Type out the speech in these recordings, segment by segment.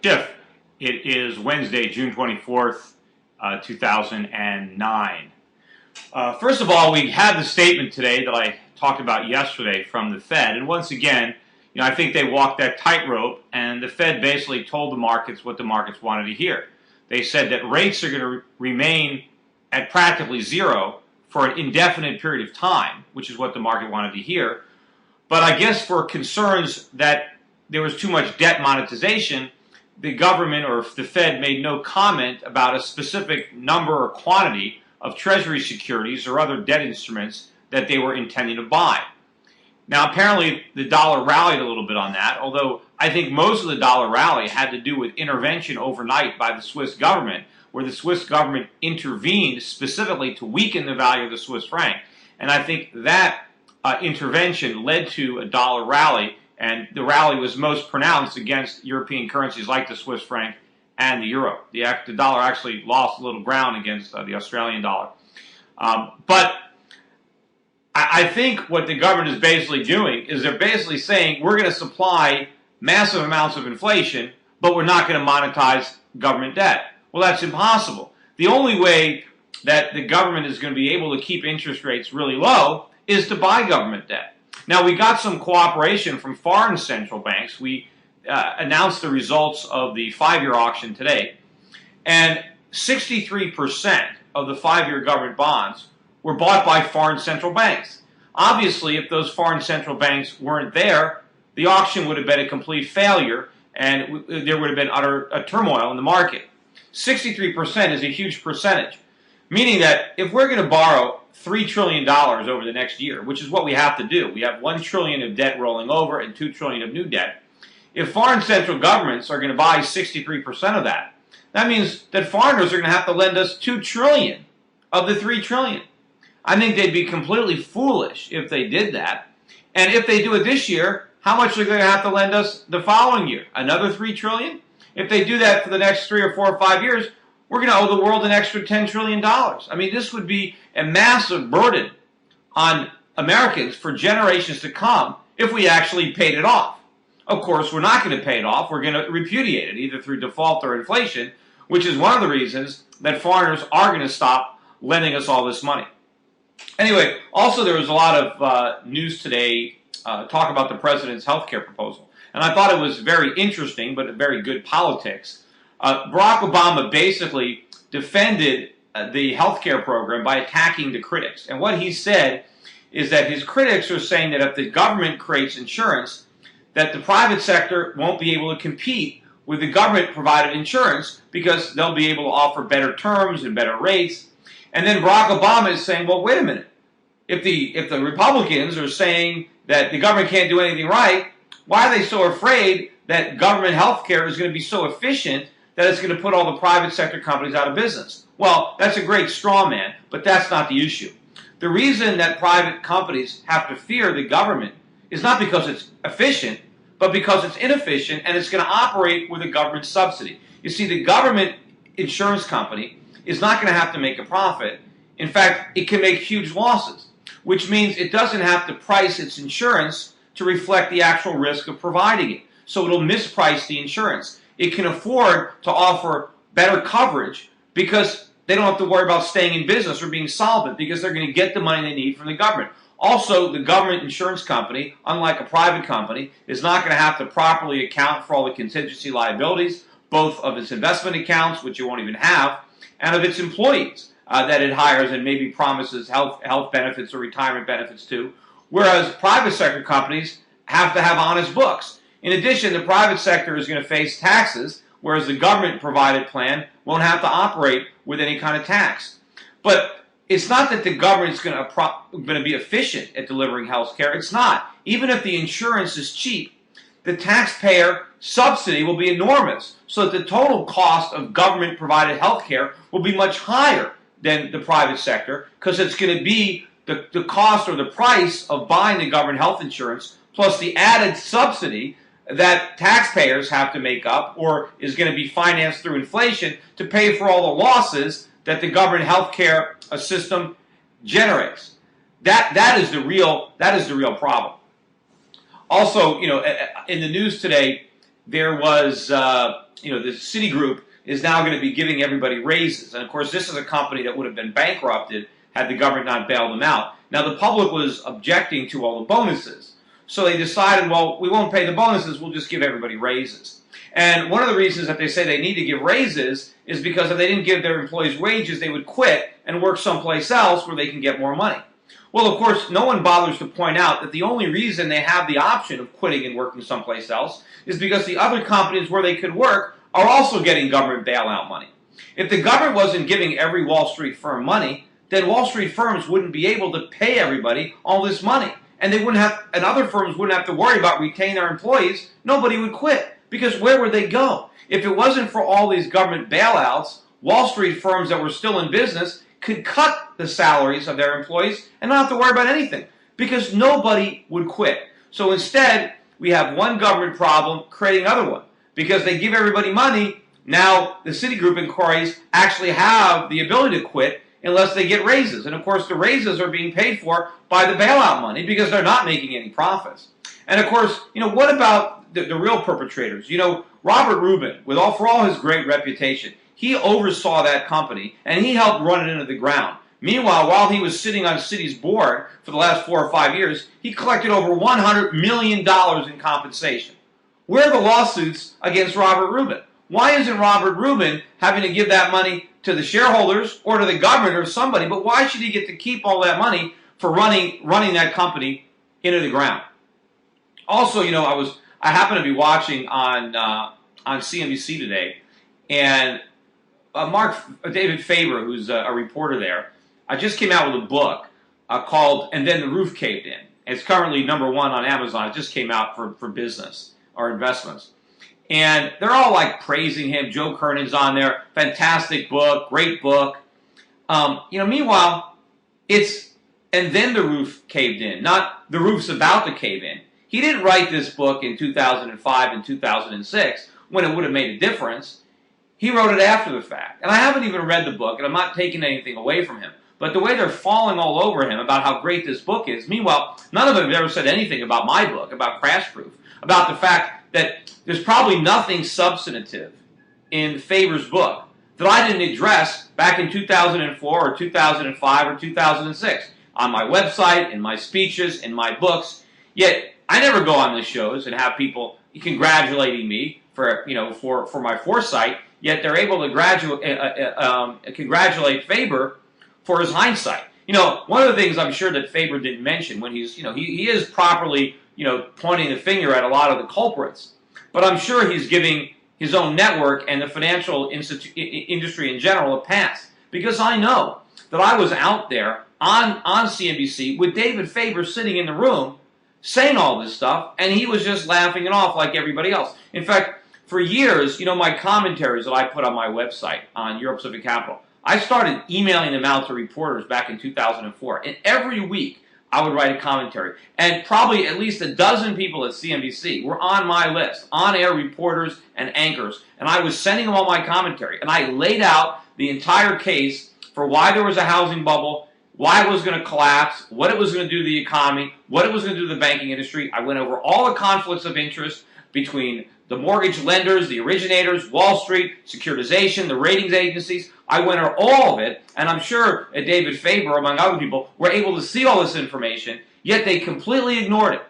Schiff. It is Wednesday, June 24th, 2009. First of all, we had the statement today that I talked about yesterday from the Fed. And once again, I think they walked that tightrope, and the Fed basically told the markets what the markets wanted to hear. They said that rates are going to remain at practically zero for an indefinite period of time, which is what the market wanted to hear. But I guess for concerns that there was too much debt monetization, the government or the Fed made no comment about a specific number or quantity of Treasury securities or other debt instruments that they were intending to buy. Now, apparently, the dollar rallied a little bit on that, although I think most of the dollar rally had to do with intervention overnight by the Swiss government, where the Swiss government intervened specifically to weaken the value of the Swiss franc. And I think that intervention led to a dollar rally, and the rally was most pronounced against European currencies like the Swiss franc and the euro. The dollar actually lost a little ground against the Australian dollar. But I think what the government is basically doing is they're basically saying we're going to supply massive amounts of inflation, but we're not going to monetize government debt. Well, that's impossible. The only way that the government is going to be able to keep interest rates really low is to buy government debt. Now, we got some cooperation from foreign central banks. We announced the results of the 5-year auction today, and 63% of the 5-year government bonds were bought by foreign central banks. Obviously, if those foreign central banks weren't there, the auction would have been a complete failure, and there would have been utter turmoil in the market. 63% is a huge percentage, meaning that if we're going to borrow $3 trillion over the next year, which is what we have to do, we have $1 trillion of debt rolling over and $2 trillion of new debt. If foreign central governments are going to buy 63% of that, that means that foreigners are going to have to lend us $2 trillion of the $3 trillion. I think they'd be completely foolish if they did that. And if they do it this year, how much are they going to have to lend us the following year? Another $3 trillion? If they do that for the next 3 or 4 or 5 years, we're going to owe the world an extra $10 trillion. I mean, this would be a massive burden on Americans for generations to come if we actually paid it off. Of course, we're not going to pay it off. We're going to repudiate it, either through default or inflation, which is one of the reasons that foreigners are going to stop lending us all this money. Anyway, also there was a lot of news today, talk about the president's health care proposal. And I thought it was very interesting, but very good politics. Barack Obama basically defended the health care program by attacking the critics. And what he said is that his critics are saying that if the government creates insurance, that the private sector won't be able to compete with the government-provided insurance because they'll be able to offer better terms and better rates. And then Barack Obama is saying, well, wait a minute. If the Republicans are saying that the government can't do anything right, why are they so afraid that government health care is going to be so efficient that it's going to put all the private sector companies out of business? Well, that's a great straw man, but that's not the issue. The reason that private companies have to fear the government is not because it's efficient, but because it's inefficient and it's going to operate with a government subsidy. You see, the government insurance company is not going to have to make a profit. In fact, it can make huge losses, which means it doesn't have to price its insurance to reflect the actual risk of providing it. So it'll misprice the insurance. It can afford to offer better coverage because they don't have to worry about staying in business or being solvent because they're going to get the money they need from the government. Also, the government insurance company, unlike a private company, is not going to have to properly account for all the contingency liabilities, both of its investment accounts, which it won't even have, and of its employees that it hires and maybe promises health benefits or retirement benefits to, whereas private sector companies have to have honest books. In addition, the private sector is going to face taxes, whereas the government-provided plan won't have to operate with any kind of tax. But it's not that the government is going to be efficient at delivering health care. It's not. Even if the insurance is cheap, the taxpayer subsidy will be enormous, so that the total cost of government-provided health care will be much higher than the private sector, because it's going to be the cost or the price of buying the government health insurance plus the added subsidy that taxpayers have to make up or is going to be financed through inflation to pay for all the losses that the government health care system generates. That is the real problem. Also, in the news today, there was, the Citigroup is now going to be giving everybody raises. And of course, this is a company that would have been bankrupted had the government not bailed them out. Now, the public was objecting to all the bonuses. So they decided, well, we won't pay the bonuses, we'll just give everybody raises. And one of the reasons that they say they need to give raises is because if they didn't give their employees wages, they would quit and work someplace else where they can get more money. Well, of course, no one bothers to point out that the only reason they have the option of quitting and working someplace else is because the other companies where they could work are also getting government bailout money. If the government wasn't giving every Wall Street firm money, then Wall Street firms wouldn't be able to pay everybody all this money. And they wouldn't have, and other firms wouldn't have to worry about retaining their employees. Nobody would quit. Because where would they go? If it wasn't for all these government bailouts, Wall Street firms that were still in business could cut the salaries of their employees and not have to worry about anything. Because nobody would quit. So instead, we have one government problem creating another one. Because they give everybody money, now the Citigroup inquiries actually have the ability to quit unless they get raises. And of course, the raises are being paid for by the bailout money because they're not making any profits. And of course, what about the real perpetrators? Robert Rubin, for all his great reputation, he oversaw that company and he helped run it into the ground. Meanwhile, while he was sitting on Citi's board for the last 4 or 5 years, he collected over $100 million in compensation. Where are the lawsuits against Robert Rubin? Why isn't Robert Rubin having to give that money to the shareholders or to the government or somebody? But why should he get to keep all that money for running that company into the ground? Also, I happened to be watching on CNBC today, and David Faber, who's a reporter there, just came out with a book called "And Then the Roof Caved In." It's currently #1 on Amazon. It just came out for business or investments. And they're all like praising him. Joe Kernan's on there. Fantastic book. Great book. Meanwhile, it's "And Then the Roof Caved In," not "The Roof's About to Cave In." He didn't write this book in 2005 and 2006 when it would have made a difference. He wrote it after the fact. And I haven't even read the book, and I'm not taking anything away from him. But the way they're falling all over him about how great this book is, meanwhile, none of them have ever said anything about my book, about Crash Proof, about the fact that there's probably nothing substantive in Faber's book that I didn't address back in 2004 or 2005 or 2006 on my website, in my speeches, in my books. Yet I never go on the shows and have people congratulating me for my foresight. Yet they're able to congratulate Faber for his hindsight. One of the things I'm sure that Faber didn't mention when he is properly pointing the finger at a lot of the culprits, but I'm sure he's giving his own network and the financial industry in general a pass, because I know that I was out there on CNBC with David Faber sitting in the room saying all this stuff, and he was just laughing it off like everybody else. In fact, for years, my commentaries that I put on my website on Euro Pacific Capital, I started emailing them out to reporters back in 2004, and every week I would write a commentary. And probably at least a dozen people at CNBC were on my list, on-air reporters and anchors, and I was sending them all my commentary. And I laid out the entire case for why there was a housing bubble, why it was going to collapse, what it was going to do to the economy, what it was going to do to the banking industry. I went over all the conflicts of interest between the mortgage lenders, the originators, Wall Street, securitization, the ratings agencies. I went over all of it, and I'm sure David Faber, among other people, were able to see all this information, yet they completely ignored it.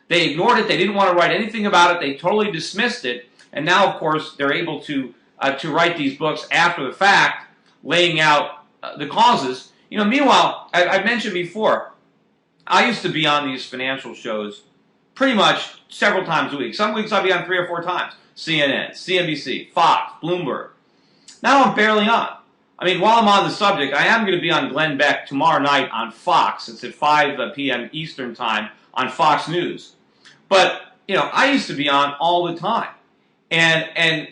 They ignored it. They didn't want to write anything about it. They totally dismissed it, and now, of course, they're able to write these books after the fact, laying out the causes. Meanwhile, I mentioned before, I used to be on these financial shows pretty much several times a week. Some weeks I'll be on 3 or 4 times. CNN, CNBC, Fox, Bloomberg. Now I'm barely on. While I'm on the subject, I am going to be on Glenn Beck tomorrow night on Fox. It's at 5 p.m. Eastern Time on Fox News. But, I used to be on all the time. And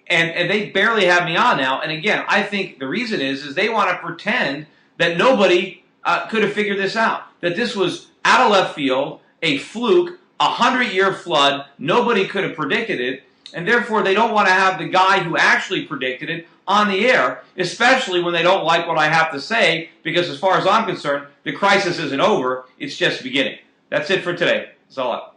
they barely have me on now. And again, I think the reason is they want to pretend that nobody could have figured this out. That this was out of left field, a fluke, 100-year flood. Nobody could have predicted it. And therefore, they don't want to have the guy who actually predicted it on the air, especially when they don't like what I have to say, because as far as I'm concerned, the crisis isn't over, it's just beginning. That's it for today. That's all.